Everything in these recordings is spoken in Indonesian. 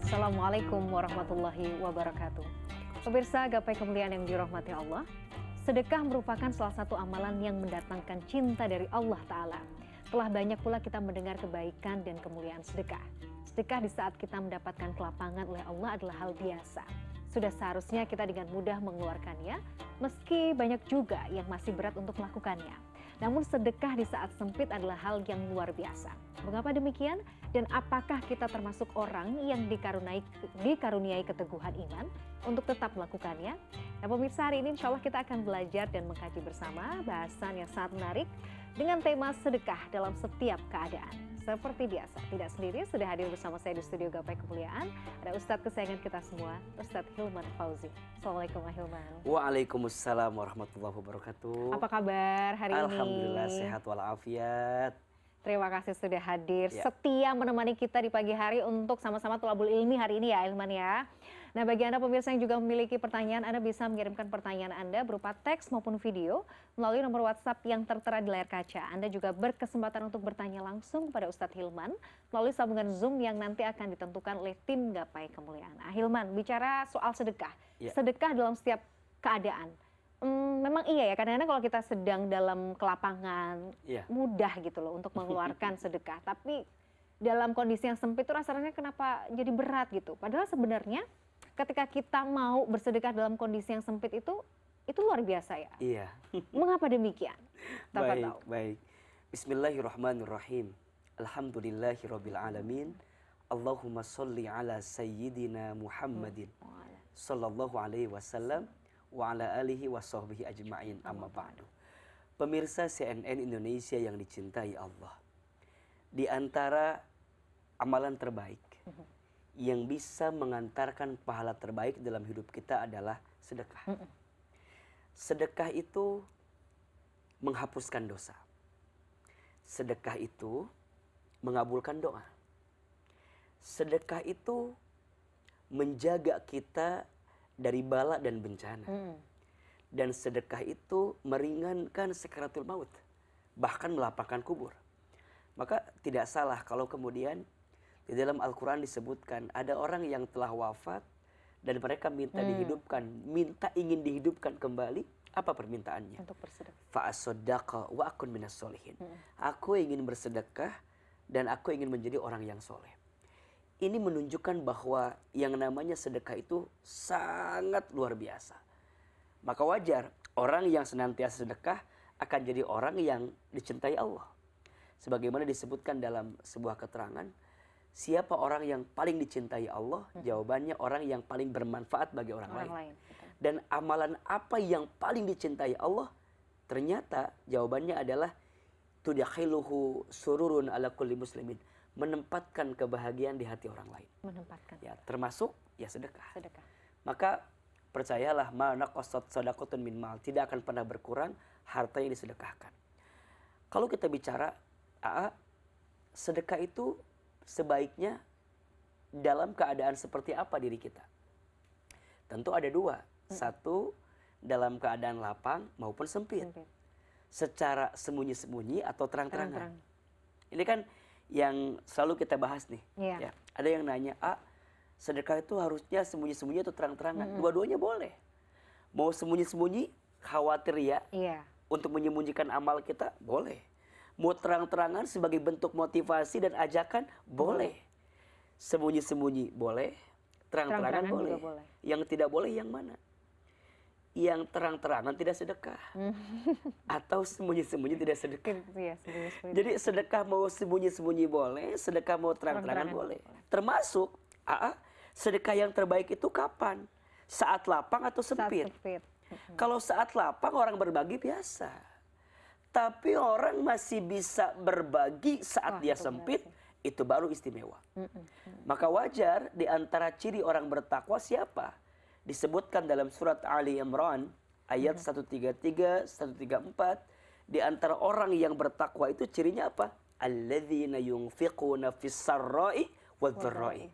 Assalamualaikum warahmatullahi wabarakatuh. Pemirsa gapai kemuliaan yang dirahmati Allah, sedekah merupakan salah satu amalan yang mendatangkan cinta dari Allah Ta'ala. Telah banyak pula kita mendengar kebaikan dan kemuliaan sedekah. Sedekah di saat kita mendapatkan kelapangan oleh Allah adalah hal biasa. Sudah seharusnya kita dengan mudah mengeluarkannya, meski banyak juga yang masih berat untuk melakukannya. Namun sedekah di saat sempit adalah hal yang luar biasa. Mengapa demikian? Dan apakah kita termasuk orang yang dikaruniai keteguhan iman untuk tetap melakukannya? Nah pemirsa, hari ini insya Allah kita akan belajar dan mengkaji bersama bahasan yang sangat menarik dengan tema sedekah dalam setiap keadaan. Seperti biasa, tidak sendiri, sudah hadir bersama saya di studio Gapai Kemuliaan. Ada Ustadz kesayangan kita semua, Ustadz Hilman Fauzi. Assalamualaikum Hilman. Waalaikumsalam warahmatullahi wabarakatuh. Apa kabar hari ini? Alhamdulillah sehat walafiat. Terima kasih sudah hadir, Ya. setia menemani kita di pagi hari untuk sama-sama thalabul ilmi hari ini ya Hilman ya. Nah bagi Anda pemirsa yang juga memiliki pertanyaan, Anda bisa mengirimkan pertanyaan Anda berupa teks maupun video melalui nomor WhatsApp yang tertera di layar kaca. Anda juga berkesempatan untuk bertanya langsung kepada Ustadz Hilman melalui sambungan Zoom yang nanti akan ditentukan oleh tim Gapai Kemuliaan. Nah, Hilman, bicara soal sedekah, Ya. sedekah dalam setiap keadaan. Memang iya ya, kadang-kadang kalau kita sedang dalam kelapangan, Ya. mudah gitu loh untuk mengeluarkan sedekah. Tapi dalam kondisi yang sempit itu rasanya kenapa jadi berat gitu. Padahal sebenarnya ketika kita mau bersedekah dalam kondisi yang sempit itu luar biasa ya. Iya. Mengapa demikian? Baik, Tahu. baik. Bismillahirrahmanirrahim. Alhamdulillahirabbil alamin. Allahumma sholli ala sayyidina Muhammadin sallallahu alaihi wasallam wa ala alihi wa sahbihi ajma'in, amma ba'du. Pemirsa CNN Indonesia yang dicintai Allah, di antara amalan terbaik yang bisa mengantarkan pahala terbaik dalam hidup kita adalah sedekah. Sedekah itu menghapuskan dosa. Sedekah itu mengabulkan doa. Sedekah itu menjaga kita dari bala dan bencana. Dan sedekah itu meringankan sakaratul maut, bahkan melapangkan kubur. Maka tidak salah kalau kemudian di dalam Al-Quran disebutkan ada orang yang telah wafat dan mereka minta dihidupkan, ingin dihidupkan kembali. Apa permintaannya? Untuk bersedekah. Fa'asaddaqa wa akun minas solihin. Aku ingin bersedekah dan aku ingin menjadi orang yang soleh. Ini menunjukkan bahwa yang namanya sedekah itu sangat luar biasa. Maka wajar orang yang senantiasa sedekah akan jadi orang yang dicintai Allah. Sebagaimana disebutkan dalam sebuah keterangan, siapa orang yang paling dicintai Allah? Jawabannya orang yang paling bermanfaat bagi orang lain. Dan amalan apa yang paling dicintai Allah? Ternyata jawabannya adalah tudakhiluhu sururun ala kulli muslimin, menempatkan kebahagiaan di hati orang lain. Menempatkan. Ya, termasuk ya sedekah. Sedekah. Maka percayalah, ma naqasat shadaqatun min mal, tidak akan pernah berkurang harta yang disedekahkan. Kalau kita bicara sedekah itu sebaiknya dalam keadaan seperti apa diri kita? Tentu ada dua. Satu, dalam keadaan lapang maupun sempit. Secara sembunyi-sembunyi atau terang-terangan. Ini kan yang selalu kita bahas nih. Ya. Ada yang nanya, sedekah itu harusnya sembunyi-sembunyi atau terang-terangan? Dua-duanya boleh. Mau sembunyi-sembunyi, khawatir ya, untuk menyembunyikan amal kita, boleh. Mau terang-terangan sebagai bentuk motivasi dan ajakan, boleh. Sembunyi-sembunyi boleh, terang-terangan boleh. Yang tidak boleh yang mana? Yang terang-terangan tidak sedekah, atau sembunyi-sembunyi tidak sedekah. Jadi sedekah mau sembunyi-sembunyi boleh, sedekah mau terang-terangan boleh. Termasuk sedekah yang terbaik itu kapan? Saat lapang atau sempit? Kalau saat lapang orang berbagi biasa, tapi orang masih bisa berbagi saat dia sempit, itu baru istimewa. Maka wajar di antara ciri orang bertakwa siapa? Disebutkan dalam surat Ali Imran ayat 133, 134, di antara orang yang bertakwa itu cirinya apa? Alladzina yunfiquna fis sarra'i wadh-dharra'i.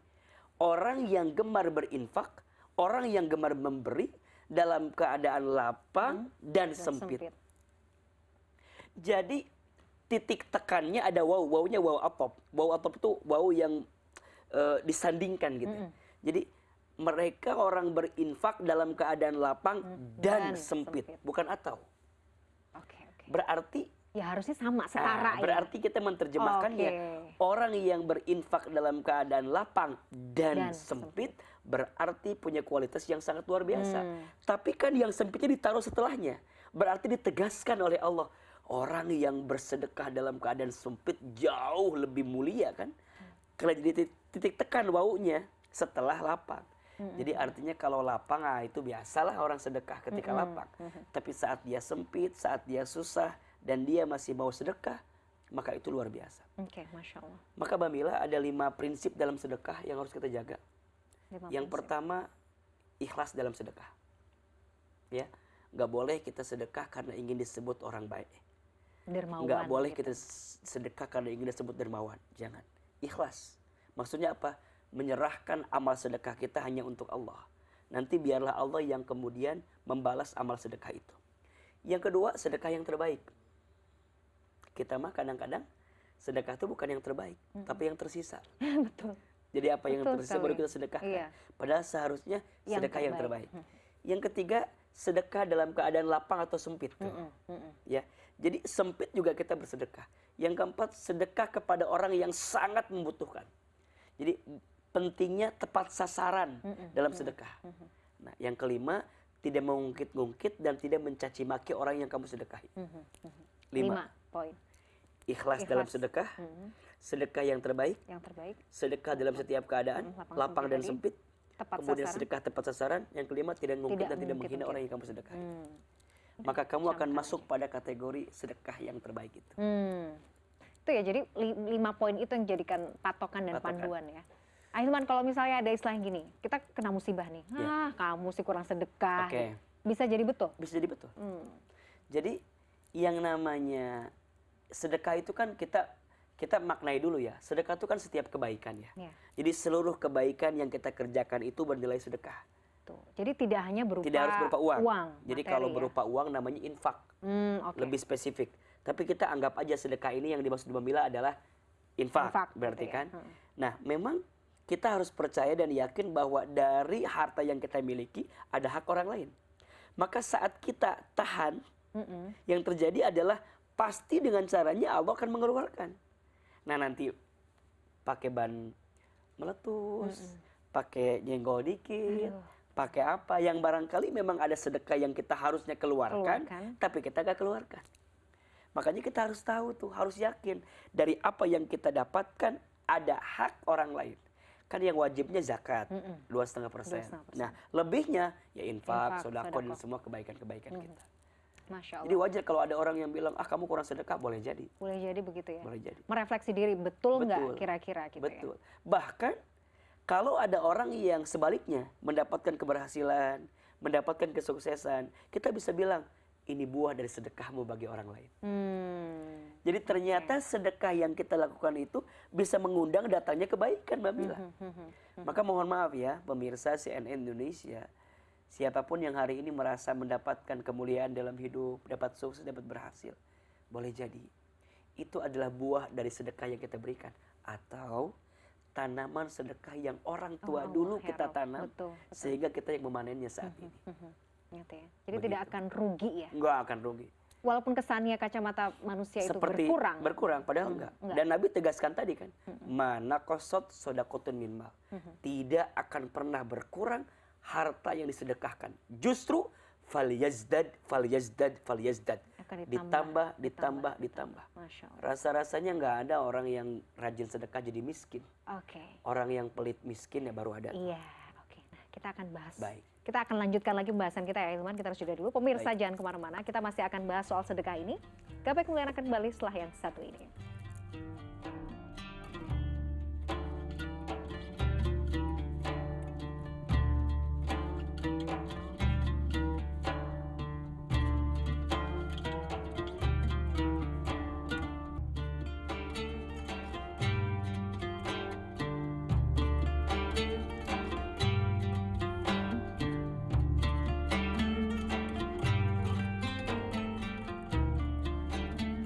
Orang yang gemar berinfak, orang yang gemar memberi dalam keadaan lapang dan sempit. Jadi titik tekannya ada waw, wawnya waw atop. Waw atop itu waw yang disandingkan gitu. Jadi mereka orang berinfak dalam keadaan lapang dan sempit, bukan atau. Oke. Berarti Ya harusnya sama, setara ya. berarti kita menerjemahkannya orang yang berinfak dalam keadaan lapang dan sempit berarti punya kualitas yang sangat luar biasa. Tapi kan yang sempitnya ditaruh setelahnya. Berarti ditegaskan oleh Allah, orang yang bersedekah dalam keadaan sempit jauh lebih mulia kan. Kalau jadi titik tekan waunya setelah lapang. Jadi artinya kalau lapang itu biasalah orang sedekah ketika lapang. Tapi saat dia sempit, saat dia susah dan dia masih mau sedekah, maka itu luar biasa. Oke, Masya Allah. Maka Mbak Mila ada 5 prinsip dalam sedekah yang harus kita jaga. Yang pertama, ikhlas dalam sedekah. Ya, nggak boleh kita sedekah karena ingin disebut orang baik. Dermawan. Nggak boleh kita sedekah karena ingin disebut dermawan. Jangan. Ikhlas. Maksudnya apa? Menyerahkan amal sedekah kita hanya untuk Allah. Nanti biarlah Allah yang kemudian membalas amal sedekah itu. Yang kedua, sedekah yang terbaik. Kita mah kadang-kadang sedekah itu bukan yang terbaik, tapi yang tersisa. Betul. Jadi apa yang tersisa baru kita sedekahkan. Iya. Padahal seharusnya sedekah yang terbaik. Yang ketiga, sedekah dalam keadaan lapang atau sempit. Ya. Jadi sempit juga kita bersedekah. Yang keempat, sedekah kepada orang yang sangat membutuhkan. Jadi pentingnya tepat sasaran dalam sedekah. Nah, yang kelima, tidak mengungkit-ungkit dan tidak mencaci maki orang yang kamu sedekahi. 5 poin. Ikhlas dalam sedekah, sedekah yang terbaik, sedekah dalam setiap keadaan, lapang dan sempit, kemudian sedekah tepat sasaran, yang kelima tidak mengungkit dan tidak menghina orang yang kamu sedekahi. Maka kamu akan masuk pada kategori sedekah yang terbaik itu. Itu ya, jadi 5 poin itu yang jadikan patokan dan panduan ya. Ahilman, kalau misalnya ada istilah gini, kita kena musibah nih, kamu sih kurang sedekah. Bisa jadi betul? Bisa jadi betul. Jadi yang namanya sedekah itu kan kita maknai dulu ya. Sedekah itu kan setiap kebaikan ya. Jadi seluruh kebaikan yang kita kerjakan itu bernilai sedekah. Tuh. Jadi tidak hanya berupa tidak harus berupa uang. Jadi materi, kalau berupa uang namanya infak. Lebih spesifik. Tapi kita anggap aja sedekah ini yang dimaksud Mbak Mila adalah infak berarti gitu kan. Nah, memang kita harus percaya dan yakin bahwa dari harta yang kita miliki ada hak orang lain. Maka saat kita tahan, yang terjadi adalah pasti dengan caranya Allah akan mengeluarkan. Nah, nanti pakai ban meletus, pakai nyenggol dikit, pakai apa yang barangkali memang ada sedekah yang kita harusnya keluarkan. Tapi kita gak keluarkan. Makanya kita harus tahu tuh, harus yakin dari apa yang kita dapatkan ada hak orang lain. Kan yang wajibnya zakat 2,5%. Nah, lebihnya ya infak, sedekah dan semua kebaikan-kebaikan kita. Masya Allah. Jadi wajar kalau ada orang yang bilang, kamu kurang sedekah, boleh jadi. Boleh jadi begitu ya. Boleh jadi. Merefleksi diri, betul nggak kira-kira gitu betul. Ya. Bahkan kalau ada orang yang sebaliknya mendapatkan keberhasilan, mendapatkan kesuksesan, kita bisa bilang, ini buah dari sedekahmu bagi orang lain. Jadi ternyata sedekah yang kita lakukan itu bisa mengundang datangnya kebaikan, Mbak Mila. Maka mohon maaf ya, pemirsa CNN Indonesia, siapapun yang hari ini merasa mendapatkan kemuliaan dalam hidup, dapat sukses, dapat berhasil, boleh jadi itu adalah buah dari sedekah yang kita berikan, atau tanaman sedekah yang orang tua dulu kita tanam, sehingga kita yang memanennya saat ini. Gitu ya. Jadi begitu. Tidak akan rugi ya? Enggak akan rugi. Walaupun kesannya kacamata manusia seperti itu berkurang, padahal enggak. Dan Nabi tegaskan tadi kan, mana kosot sodakotun min mal. Tidak akan pernah berkurang harta yang disedekahkan. Justru fal yazdad. Ditambah. Rasa-rasanya nggak ada orang yang rajin sedekah jadi miskin. Orang yang pelit miskin ya baru ada. Iya, Nah, kita akan bahas. Baik. Kita akan lanjutkan lagi pembahasan kita ya, Hilman. Kita harus jeda dulu. Pemirsa jangan kemana-mana. Kita masih akan bahas soal sedekah ini. Gapai kemuliaan akan kembali setelah yang satu ini.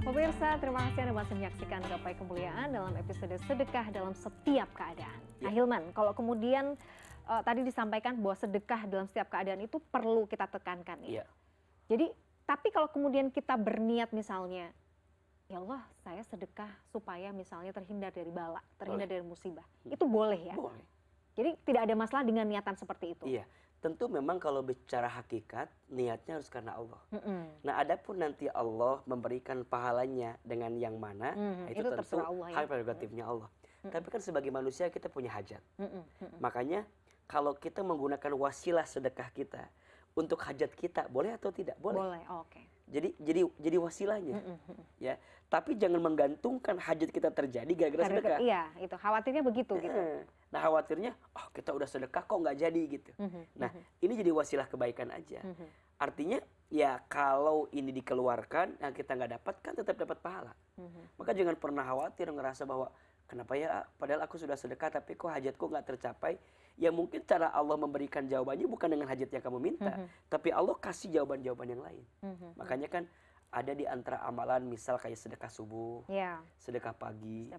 Pemirsa, terima kasih Anda masih menyaksikan Gapai Kemuliaan dalam episode sedekah dalam setiap keadaan. Nah, Hilman, kalau kemudian tadi disampaikan bahwa sedekah dalam setiap keadaan itu perlu kita tekankan ya. Iya. Jadi tapi kalau kemudian kita berniat misalnya, ya Allah saya sedekah supaya misalnya terhindar dari bala, terhindar dari musibah, itu boleh ya? Boleh. Jadi tidak ada masalah dengan niatan seperti itu. Iya. Tentu memang kalau bicara hakikat, niatnya harus karena Allah. Nah, adapun nanti Allah memberikan pahalanya dengan yang mana, itu tentu terserah Allah ya. hak prerogatifnya Allah. Tapi kan sebagai manusia kita punya hajat. Makanya kalau kita menggunakan wasilah sedekah kita untuk hajat kita, boleh atau tidak? Boleh. Boleh, oke. Jadi wasilahnya. Ya. Tapi jangan menggantungkan hajat kita terjadi gara-gara sedekah. Iya, itu khawatirnya begitu gitu. Nah, khawatirnya, oh kita udah sedekah kok nggak jadi gitu. Nah, ini jadi wasilah kebaikan aja. Artinya, ya kalau ini dikeluarkan, nah kita nggak dapat kan tetap dapat pahala. Maka jangan pernah khawatir ngerasa bahwa kenapa ya, padahal aku sudah sedekah tapi kok hajatku nggak tercapai. Ya mungkin cara Allah memberikan jawabannya bukan dengan hajat yang kamu minta, tapi Allah kasih jawaban-jawaban yang lain. Makanya kan ada di antara amalan misal kayak sedekah subuh, sedekah pagi,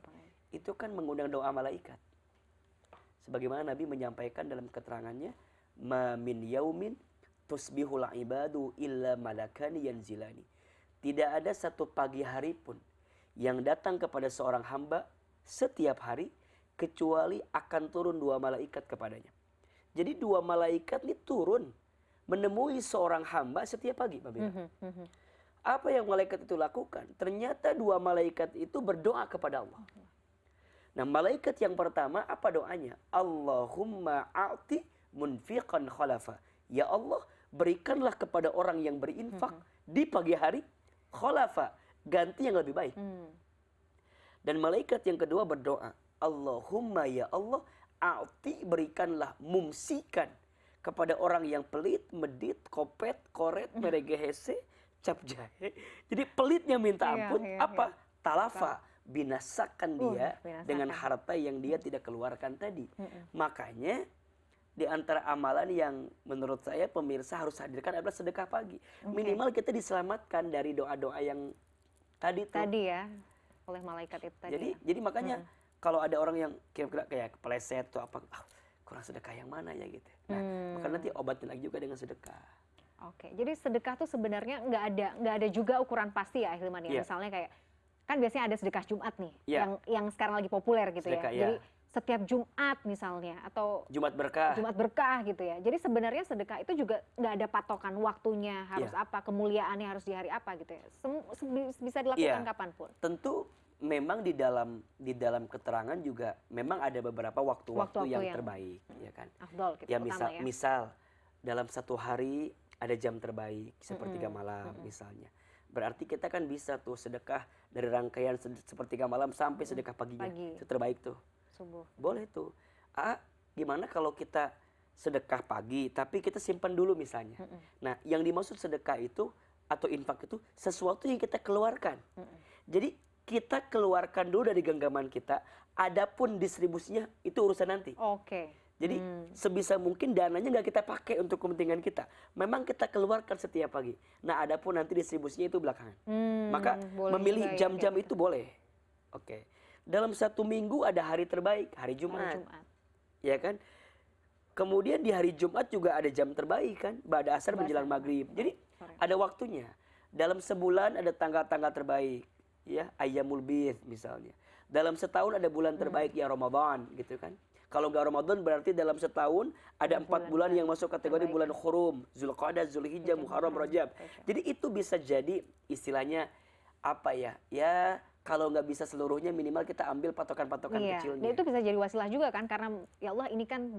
itu kan mengundang doa malaikat. Sebagaimana Nabi menyampaikan dalam keterangannya, ma min yaumin tusbihul ibadu illa malakani yanzilani. Tidak ada satu pagi hari pun yang datang kepada seorang hamba setiap hari kecuali akan turun 2 malaikat kepadanya. Jadi 2 malaikat ini turun menemui seorang hamba setiap pagi, Mbak Mira. Apa yang malaikat itu lakukan? Ternyata 2 malaikat itu berdoa kepada Allah. Nah, malaikat yang pertama apa doanya? Allahumma a'ti munfiqan khalafa. Ya Allah, berikanlah kepada orang yang berinfak di pagi hari khalafa, ganti yang lebih baik. Dan malaikat yang kedua berdoa, Allahumma ya Allah, a'ti berikanlah, mumsikan kepada orang yang pelit, medit, kopet, koret, meregehese, cap jahe. Jadi pelitnya minta ampun, apa? Talafa, binasakan dia dengan harta yang dia tidak keluarkan tadi. Makanya di antara amalan yang menurut saya pemirsa harus hadirkan adalah sedekah pagi. Minimal kita diselamatkan dari doa-doa yang tadi tuh. Tadi ya, oleh malaikat itu tadi. Jadi makanya kalau ada orang yang kira-kira kayak kepleset atau apa, kurang sedekah yang mana ya gitu. Nah, maka nanti obatin lagi juga dengan sedekah. Oke, jadi sedekah tuh sebenarnya nggak ada juga ukuran pasti ya, Hilman ya. Misalnya kayak kan biasanya ada sedekah Jumat nih, yang sekarang lagi populer gitu sedekah, ya. Jadi setiap Jumat misalnya atau Jumat berkah gitu ya. Jadi sebenarnya sedekah itu juga nggak ada patokan waktunya harus apa, kemuliaannya harus di hari apa gitu ya. Bisa dilakukan kapanpun. Tentu memang di dalam keterangan juga memang ada beberapa waktu-waktu yang terbaik, ya kan. Afdol, gitu, ya misal dalam satu hari ada jam terbaik sepertiga malam misalnya. Berarti kita kan bisa tuh sedekah dari rangkaian sepertiga malam sampai sedekah paginya. Itu terbaik tuh. Subuh. Boleh tuh. Gimana kalau kita sedekah pagi tapi kita simpan dulu misalnya. Nah, yang dimaksud sedekah itu atau infak itu sesuatu yang kita keluarkan. Jadi kita keluarkan dulu dari genggaman kita, adapun distribusinya itu urusan nanti. Jadi sebisa mungkin dananya nggak kita pakai untuk kepentingan kita. Memang kita keluarkan setiap pagi. Nah, adapun nanti distribusinya itu belakangan. Maka memilih jam-jam itu boleh. Dalam satu minggu ada hari terbaik, hari Jumat. Ya kan? Kemudian di hari Jumat juga ada jam terbaik kan, ba'da asar menjelang maghrib. Jadi ada waktunya. Dalam sebulan ada tanggal-tanggal terbaik, ya, ayyamul bid misalnya. Dalam setahun ada bulan terbaik ya Ramadan gitu kan. Kalau nggak Ramadan berarti dalam setahun ada 4 bulan yang masuk kategori bulan Hurum, Zulqa'dah, Zulhijjah, Muharram, Rajab. Jadi itu bisa jadi istilahnya apa ya? Ya kalau nggak bisa seluruhnya minimal kita ambil patokan-patokan kecilnya. Dan itu bisa jadi wasilah juga kan, karena ya Allah ini kan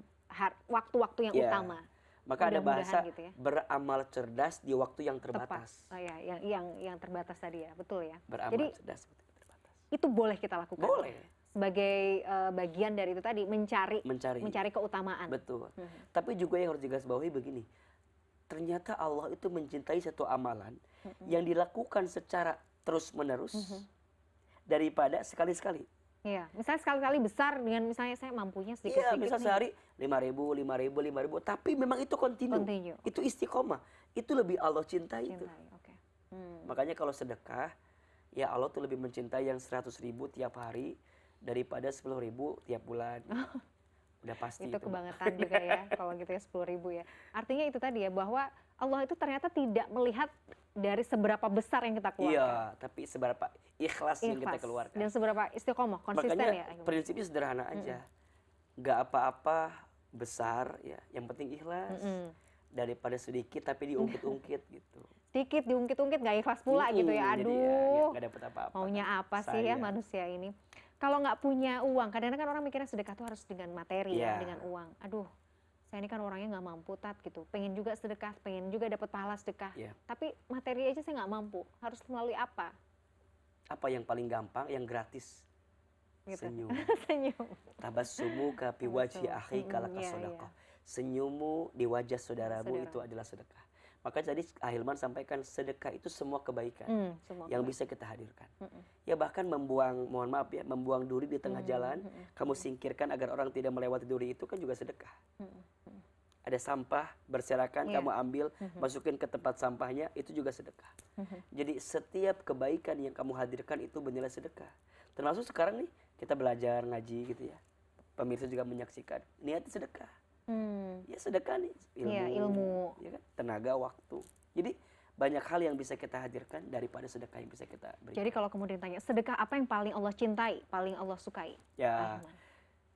waktu-waktu yang utama. Maka ada bahasa gitu ya, beramal cerdas di waktu yang terbatas. Yang terbatas tadi ya, betul ya. Beramal jadi, cerdas di waktu yang terbatas. Itu boleh kita lakukan. Boleh. Sebagai bagian dari itu tadi mencari keutamaan. Betul. Tapi juga yang harus digarisbawahi begini. Ternyata Allah itu mencintai satu amalan yang dilakukan secara terus-menerus daripada sekali-sekali. Iya, misalnya sekali-kali besar dengan misalnya saya mampunya sedikit-sedikit. Iya, misal sehari 5.000, 5.000, tapi memang itu kontinu. Itu istiqomah. Itu lebih Allah cintai itu. Makanya kalau sedekah, ya Allah tuh lebih mencintai yang 100.000 tiap hari daripada 10.000 tiap bulan. Udah pasti Itu itu. kebangetan juga ya kalau gitu ya 10.000 ya. Artinya itu tadi ya bahwa Allah itu ternyata tidak melihat dari seberapa besar yang kita keluarkan. Iya, tapi seberapa ikhlas yang kita Ikhlas keluarkan. dan seberapa istiqomah, konsisten Makanya ya. Ahilman. prinsipnya sederhana aja. Gak apa-apa besar ya, yang penting ikhlas. Mm-mm. Daripada sedikit tapi diungkit-ungkit gitu. Dikit diungkit-ungkit gak ikhlas pula gitu ya. Jadi ya Aduh, gak dapet apa-apa maunya kan. apa sih ya Sayang. manusia ini. Kalau nggak punya uang, kadang-kadang kan orang mikirnya sedekah tuh harus dengan materi ya, Iya. dengan uang. Aduh, saya ini kan orangnya nggak mampu tat gitu. Pengen juga sedekah, pengen juga dapat pahala sedekah. Iya. Tapi materi aja saya nggak mampu. Harus melalui apa? Apa yang paling gampang, yang gratis? Gitu. Senyum. Senyum. Tabassumu ka fi wajhi Betul. akhika laka Iya, sedekah. iya. Senyummu di wajah saudaramu Saudara. itu adalah sedekah. Maka tadi Ahilman sampaikan sedekah itu semua kebaikan Semua yang kebaikan. bisa kita hadirkan. Ya bahkan membuang, mohon maaf ya, membuang duri di tengah jalan, kamu singkirkan agar orang tidak melewati duri itu kan juga sedekah. Ada sampah berserakan, Iya. kamu ambil, masukin ke tempat sampahnya, itu juga sedekah. Jadi setiap kebaikan yang kamu hadirkan itu bernilai sedekah. Termasuk sekarang nih, kita belajar ngaji gitu ya. Pemirsa juga menyaksikan, niat sedekah. Ya sedekah nih, ilmu, Iya, ilmu. ya kan? Tenaga, waktu. Jadi banyak hal yang bisa kita hadirkan daripada sedekah yang bisa kita berikan. Jadi kalau kemudian tanya, sedekah apa yang paling Allah cintai, paling Allah sukai? Ya, Ahilman.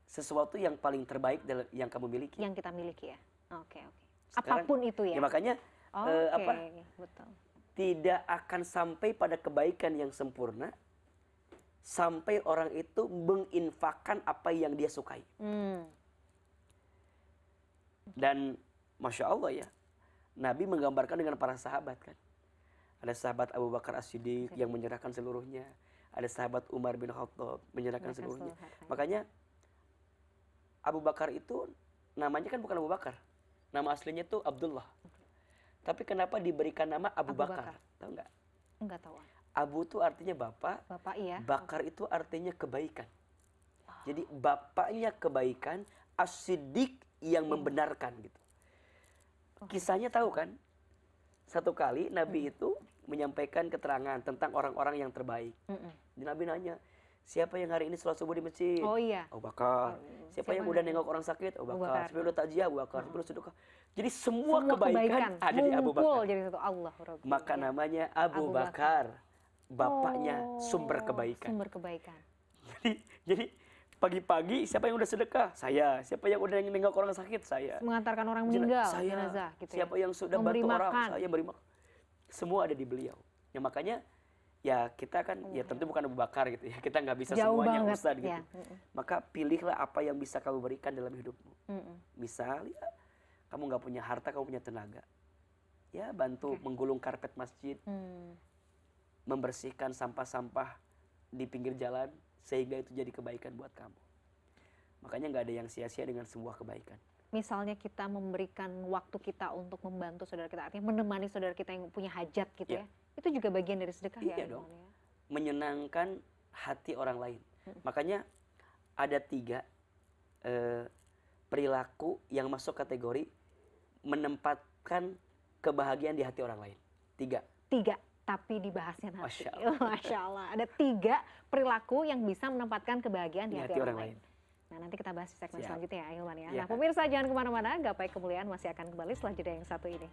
sesuatu yang paling terbaik yang kamu miliki. Yang kita miliki ya. Oke. Sekarang, Apapun itu ya. Ya makanya Oke, apa? betul. Tidak akan sampai pada kebaikan yang sempurna sampai orang itu menginfakkan apa yang dia sukai. Dan Masya Allah ya, Nabi menggambarkan dengan para sahabat kan. Ada sahabat Abu Bakar As-Siddiq yang menyerahkan seluruhnya. Ada sahabat Umar bin Khattab menyerahkan seluruhnya. Makanya Abu Bakar itu namanya kan bukan Abu Bakar. Nama aslinya itu Abdullah. Tapi kenapa diberikan nama Abu Bakar? Tahu nggak? Enggak tahu. Abu itu artinya bapak. Bapak iya. Bakar itu artinya kebaikan. Jadi bapaknya kebaikan, As-Siddiq yang membenarkan gitu. Kisahnya tahu kan? Satu kali Nabi itu menyampaikan keterangan tentang orang-orang yang terbaik. Nabi nanya, siapa yang hari ini sholat subuh di masjid? Oh iya. Abu Bakar. Siapa yang udah nengok orang sakit? Abu Bakar. Siapa yang udah takziah? Abu Bakar. Siapa yang sedekah? Jadi semua kebaikan ada di Abu Bakar. Jadi satu Allah. Maka namanya Abu Bakar. Bapaknya sumber kebaikan. Sumber kebaikan. Jadi pagi-pagi siapa yang udah sedekah? Saya. Siapa yang udah nengok orang sakit? Saya. Mengantarkan orang meninggal, Saya. jenazah gitu. Siapa yang sudah memberi bantu makan. orang? Saya beri makan. Semua ada di beliau. Ya makanya ya kita kan ya tentu bukan Abu Bakar gitu ya. Kita nggak bisa Jauh semuanya banget, Ustaz gitu. ya. Maka pilihlah apa yang bisa kamu berikan dalam hidupmu. Misal ya kamu nggak punya harta, kamu punya tenaga. Ya bantu menggulung karpet masjid. Membersihkan sampah-sampah di pinggir jalan sehingga itu jadi kebaikan buat kamu. Makanya nggak ada yang sia-sia dengan sebuah kebaikan. Misalnya kita memberikan waktu kita untuk membantu saudara kita, artinya menemani saudara kita yang punya hajat gitu ya. Itu juga bagian dari sedekah ya. Iya dong. Menyenangkan hati orang lain. Makanya ada 3 perilaku yang masuk kategori menempatkan kebahagiaan di hati orang lain. 3. Tapi dibahasnya nanti. Masya Allah. Masya Allah. Ada 3 perilaku yang bisa menempatkan kebahagiaan di hati orang lain. Nah nanti kita bahas di segmen selanjutnya ya Ahilman ya. Nah pemirsa jangan kemana-mana, Gapai Kemuliaan masih akan kembali setelah jeda yang satu ini.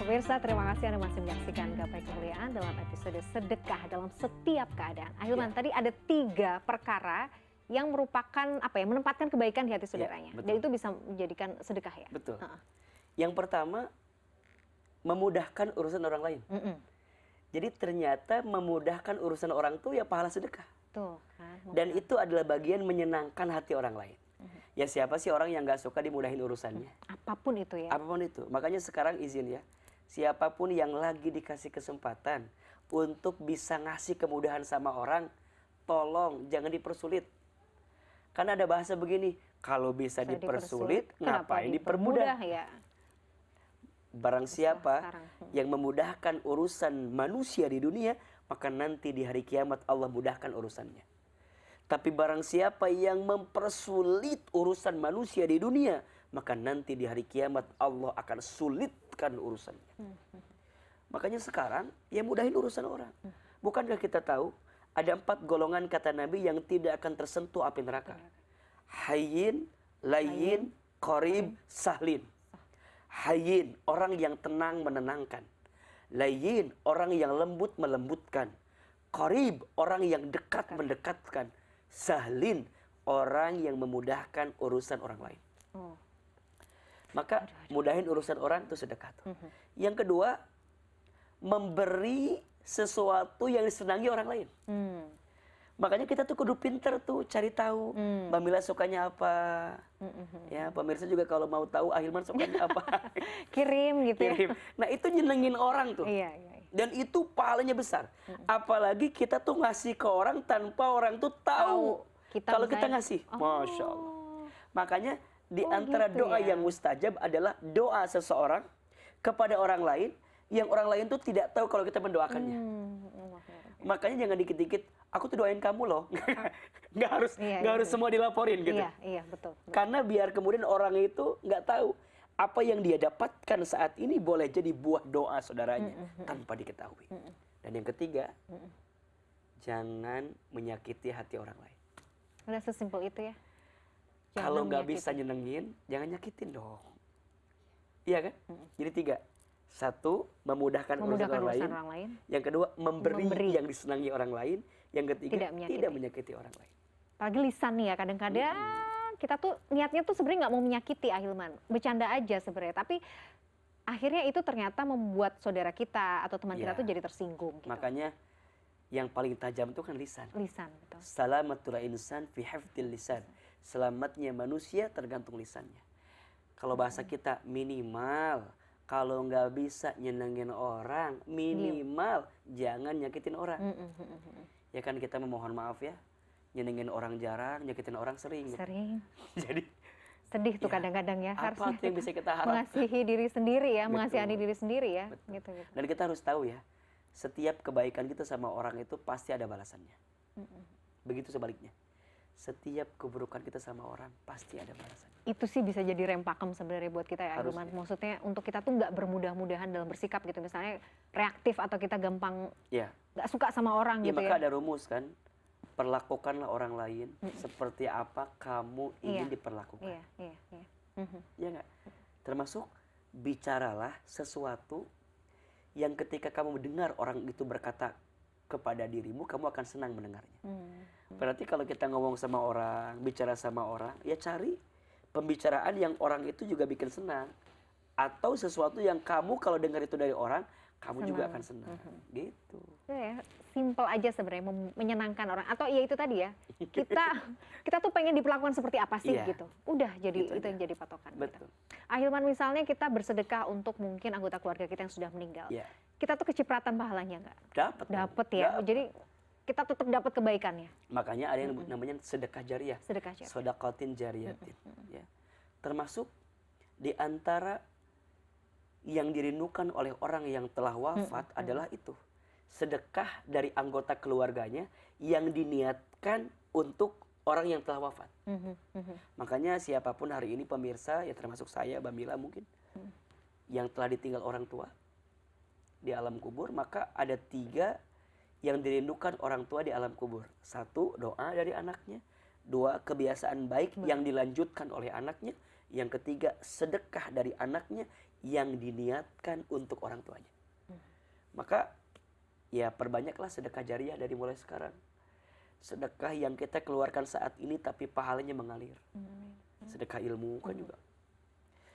Pemirsa, terima kasih Anda masih menyaksikan Gapai Kemuliaan dalam episode sedekah dalam setiap keadaan. Ahilman, tadi ada 3 perkara yang merupakan menempatkan kebaikan di hati saudaranya. Dan itu bisa menjadikan sedekah ya. Betul. Yang pertama, memudahkan urusan orang lain. Jadi ternyata memudahkan urusan orang tuh ya pahala sedekah. Tuh kan. Dan itu adalah bagian menyenangkan hati orang lain. Ya siapa sih orang yang gak suka dimudahin urusannya? Apapun itu ya. Apapun itu. Makanya sekarang izin ya. Siapapun yang lagi dikasih kesempatan untuk bisa ngasih kemudahan sama orang, tolong jangan dipersulit. Karena ada bahasa begini, kalau bisa dipersulit, ngapain dipermudah? Ya. Barang Setelah siapa sekarang. yang memudahkan urusan manusia di dunia, maka nanti di hari kiamat Allah mudahkan urusannya. Tapi barang siapa yang mempersulit urusan manusia di dunia, maka nanti di hari kiamat Allah akan sulitkan urusannya. Makanya sekarang ya mudahin urusan orang. Bukankah kita tahu ada 4 golongan kata Nabi yang tidak akan tersentuh api neraka? Hayyin, layyin, qarib, sahlin. Hayyin, orang yang tenang menenangkan. Layyin, orang yang lembut melembutkan. Qarib, orang yang dekat mendekatkan. Sahlin, orang yang memudahkan urusan orang lain. Oh. Maka mudahin urusan orang itu sedekah. Yang kedua, memberi sesuatu yang disenangi orang lain. Makanya kita tuh kudu pinter tuh cari tahu Mbak Mila sukanya apa. Ya, pemirsa juga kalau mau tahu Ahilman sukanya apa. Kirim gitu ya. Kirim. Nah, itu nyenengin orang tuh. Iya, iya. Dan itu pahalanya besar. Apalagi kita tuh ngasih ke orang tanpa orang tuh tahu kalau kita ngasih. Masya Allah. Makanya di antara gitu doa ya. yang mustajab adalah doa seseorang kepada orang lain yang orang lain tuh tidak tahu kalau kita mendoakannya. Makanya jangan dikit-dikit, aku tuh doain kamu loh. Nggak harus semua dilaporin gitu. Iya, betul. Karena biar kemudian orang itu nggak tahu apa yang dia dapatkan saat ini boleh jadi buah doa saudaranya tanpa diketahui. Dan yang ketiga, jangan menyakiti hati orang lain. Udah sesimpel itu ya. Kalau nggak bisa nyenengin, jangan nyakitin dong. Iya kan? Jadi 3. 1, memudahkan urusan orang lain. Yang kedua, memberi yang disenangi orang lain. Yang ketiga, tidak menyakiti orang lain. Apalagi lisan nih ya, kadang-kadang kita tuh niatnya tuh sebenarnya nggak mau menyakiti Ahilman, bercanda aja sebenarnya. Tapi akhirnya itu ternyata membuat saudara kita atau teman kita tuh jadi tersinggung. Gitu. Makanya yang paling tajam itu kan lisan. Lisan, betul. Salamatul insan fi hifdzil lisan. Selamatnya manusia tergantung lisannya. Kalau bahasa kita minimal, kalau nggak bisa nyenengin orang, minimal jangan nyakitin orang. Ya kan kita memohon maaf ya, nyenengin orang jarang, nyakitin orang sering. Sering. Jadi sedih tuh kadang-kadang ya. Apa Harusnya yang bisa kita harapkan? mengasihi diri sendiri ya, mengasihani diri sendiri ya. Gitu. Dan kita harus tahu ya, setiap kebaikan kita sama orang itu pasti ada balasannya. Begitu sebaliknya. Setiap keburukan kita sama orang pasti ada balasannya. Itu sih bisa jadi rem pakem sebenarnya buat kita ya, Ahilman. Maksudnya untuk kita tuh nggak bermudah-mudahan dalam bersikap gitu. Misalnya reaktif atau kita gampang nggak suka sama orang gitu maka ya. ada rumus kan, perlakukanlah orang lain seperti apa kamu ingin diperlakukan. Iya. Ya nggak? Termasuk bicaralah sesuatu yang ketika kamu mendengar orang itu berkata kepada dirimu, kamu akan senang mendengarnya. Berarti kalau kita ngomong sama orang, bicara sama orang, ya cari pembicaraan yang orang itu juga bikin senang. Atau sesuatu yang kamu kalau dengar itu dari orang, kamu juga akan senang. Gitu. Ya, simple aja sebenarnya, menyenangkan orang. Atau ya itu tadi ya, kita tuh pengen diperlakukan seperti apa sih gitu. Udah jadi gitu itu yang jadi patokan. Betul. Ahilman, misalnya kita bersedekah untuk mungkin anggota keluarga kita yang sudah meninggal. Kita tuh kecipratan pahalanya nggak? Dapat ya. Dapet. Jadi kita tetap dapat kebaikannya. Makanya ada yang namanya sedekah jariyah. Sedekah jariyah. Sedaqatin jariyatin. Ya. Termasuk di antara yang dirindukan oleh orang yang telah wafat adalah itu. Sedekah dari anggota keluarganya yang diniatkan untuk orang yang telah wafat. Makanya siapapun hari ini pemirsa, ya termasuk saya, Mbak Mila mungkin, yang telah ditinggal orang tua di alam kubur, maka ada 3 yang dirindukan orang tua di alam kubur. 1, doa dari anaknya. 2, kebiasaan baik yang dilanjutkan oleh anaknya. Yang ketiga, sedekah dari anaknya yang diniatkan untuk orang tuanya. Maka ya perbanyaklah sedekah jariyah dari mulai sekarang. Sedekah yang kita keluarkan saat ini tapi pahalanya mengalir. Sedekah ilmu kan juga.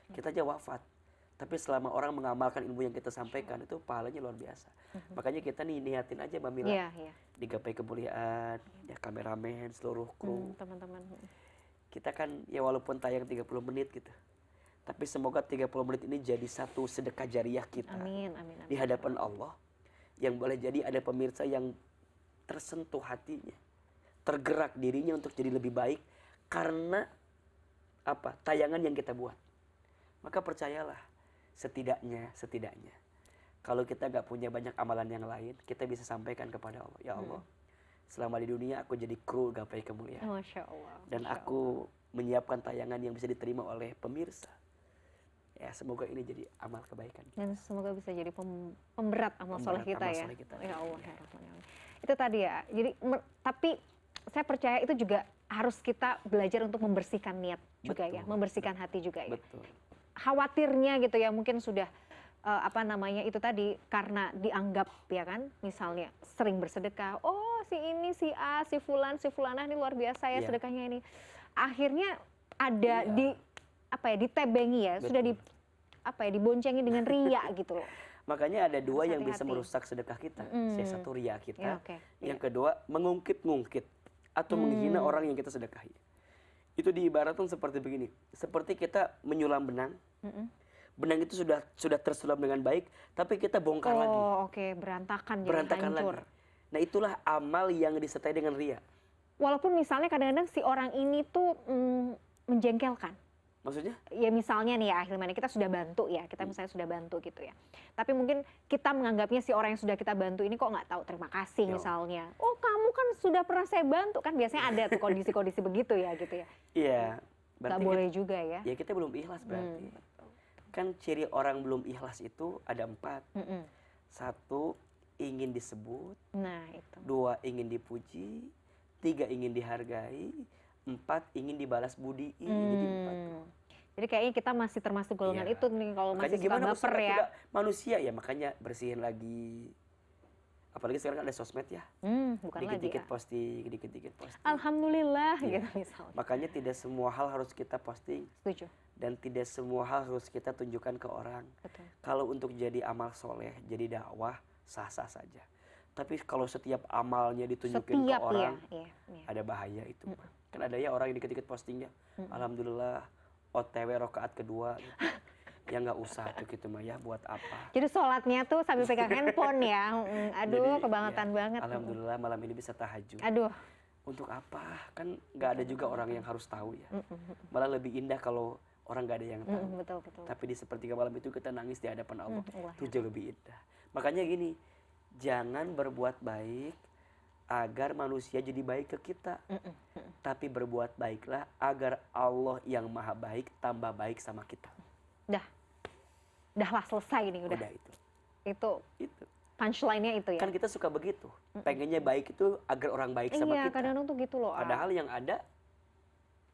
Kita aja wafat, tapi selama orang mengamalkan ilmu yang kita sampaikan itu pahalanya luar biasa. Makanya kita nih niatin aja Mbak Mila. Di Gapai Kemuliaan, ya kameramen, seluruh kru. Teman-teman. Kita kan ya walaupun tayang 30 menit gitu. Tapi semoga 30 menit ini jadi satu sedekah jariyah kita. Amin. Di hadapan Allah. Yang boleh jadi ada pemirsa yang tersentuh hatinya. Tergerak dirinya untuk jadi lebih baik. Karena tayangan yang kita buat. Maka percayalah, setidaknya kalau kita nggak punya banyak amalan yang lain, kita bisa sampaikan kepada Allah, ya Allah, selama di dunia aku jadi kru Gapai Kemuliaan. Masya Allah. Dan aku menyiapkan tayangan yang bisa diterima oleh pemirsa. Ya, semoga ini jadi amal kebaikan kita. Dan semoga bisa jadi pemberat amal soleh kita ya. Ya Allah. Ya. Itu tadi ya. Jadi tapi saya percaya itu juga harus kita belajar untuk membersihkan niat juga. Betul. Ya, membersihkan hati juga ya. Betul. Khawatirnya gitu ya, mungkin sudah itu tadi karena dianggap ya kan, misalnya sering bersedekah, oh si ini si A si fulanah ini luar biasa ya sedekahnya ini, akhirnya ada ditebengi ya. Betul. Sudah diboncengi dengan riya gitu loh. Makanya ada dua yang bisa merusak sedekah kita. Yang satu riya kita, yang kedua mengungkit-ungkit atau menghina orang yang kita sedekahi. Itu diibaratkan seperti begini, seperti kita menyulam benang. Benang itu sudah tersulam dengan baik, tapi kita bongkar lagi. Oh, oke, berantakan hancur. Lagi. Nah, itulah amal yang disertai dengan riya. Walaupun misalnya kadang-kadang si orang ini tuh menjengkelkan. Maksudnya? Ya misalnya nih ya, Ahilman, kita sudah bantu ya, kita misalnya sudah bantu gitu ya. Tapi mungkin kita menganggapnya si orang yang sudah kita bantu ini kok nggak tahu terima kasih misalnya. Oh, kamu kan sudah pernah saya bantu, kan biasanya ada tuh kondisi-kondisi begitu ya gitu ya. Iya. Nggak boleh juga ya. Ya kita belum ikhlas berarti. Kan ciri orang belum ikhlas itu ada 4. 1, ingin disebut. Nah, itu. 2, ingin dipuji. 3, ingin dihargai. 4, ingin dibalas budi. Jadi 4. Jadi kayaknya kita masih termasuk golongan itu nih, kalau masih suka baper ya. Manusia ya, makanya bersihin lagi. Apalagi sekarang ada sosmed ya. Bukan dikit-dikit lagi posting, dikit-dikit posting. Alhamdulillah gitu misalnya. Makanya tidak semua hal harus kita posting. Setuju. Dan tidak semua hal harus kita tunjukkan ke orang. Betul. Kalau untuk jadi amal soleh, jadi dakwah, sah-sah saja. Tapi kalau setiap amalnya ditunjukin ke orang, ada bahaya itu. Kan ada ya orang yang dikit-dikit postingnya, Alhamdulillah OTW rakaat kedua. Gitu. Ya nggak usah tuh gitu mah ya, buat apa. Jadi sholatnya tuh sambil pegang handphone ya. Aduh, jadi, kebangetan banget. Alhamdulillah malam ini bisa tahajud. Aduh. Untuk apa? Kan nggak ada juga orang yang harus tahu ya. Malah lebih indah kalau orang gak ada yang tahu. Betul. Tapi di sepertiga malam itu kita nangis di hadapan Allah. Itu jauh lebih indah. Makanya gini, jangan berbuat baik agar manusia jadi baik ke kita. Tapi berbuat baiklah agar Allah yang maha baik tambah baik sama kita. Udahlah selesai nih. Udah itu punchline-nya itu ya. Kan kita suka begitu. Pengennya baik itu agar orang baik sama kita. Iya, kadang-kadang tuh gitu loh. Padahal yang ada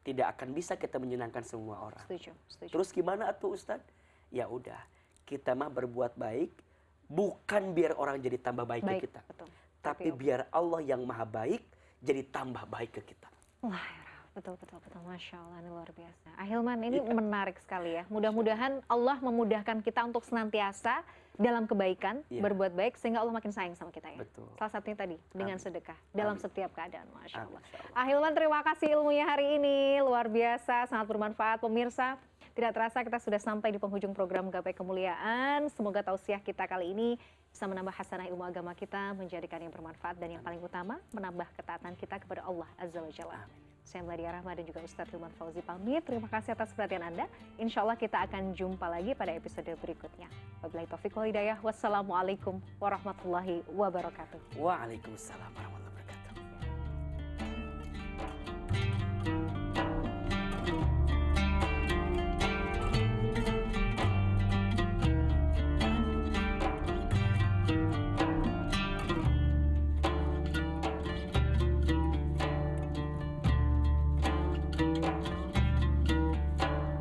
tidak akan bisa kita menyenangkan semua orang. Setuju. Terus gimana tuh Ustaz? Ya udah, kita mah berbuat baik bukan biar orang jadi tambah baik ke kita. Betul. Tapi biar Allah yang maha baik jadi tambah baik ke kita. Wah, betul. Masya Allah, ini luar biasa. Ahilman, ini menarik sekali ya. Mudah-mudahan Allah memudahkan kita untuk senantiasa dalam kebaikan, berbuat baik, sehingga Allah makin sayang sama kita ya. Betul. Salah satunya tadi, dengan sedekah, dalam setiap keadaan. Masya Allah. Ahilman, terima kasih ilmunya hari ini. Luar biasa, sangat bermanfaat. Pemirsa, tidak terasa kita sudah sampai di penghujung program Gapai Kemuliaan. Semoga tausiah kita kali ini bisa menambah hasanah ilmu agama kita, menjadikan yang bermanfaat, dan yang paling utama, menambah ketaatan kita kepada Allah Azza wa Jalla. Saya Meladia Rahma dan juga Ustadz Hilman Fauzi pamit. Terima kasih atas perhatian Anda. Insya Allah kita akan jumpa lagi pada episode berikutnya. Wabillahi taufiq wal hidayah. Wassalamualaikum warahmatullahi wabarakatuh. Waalaikumsalam warahmatullahi wabarakatuh.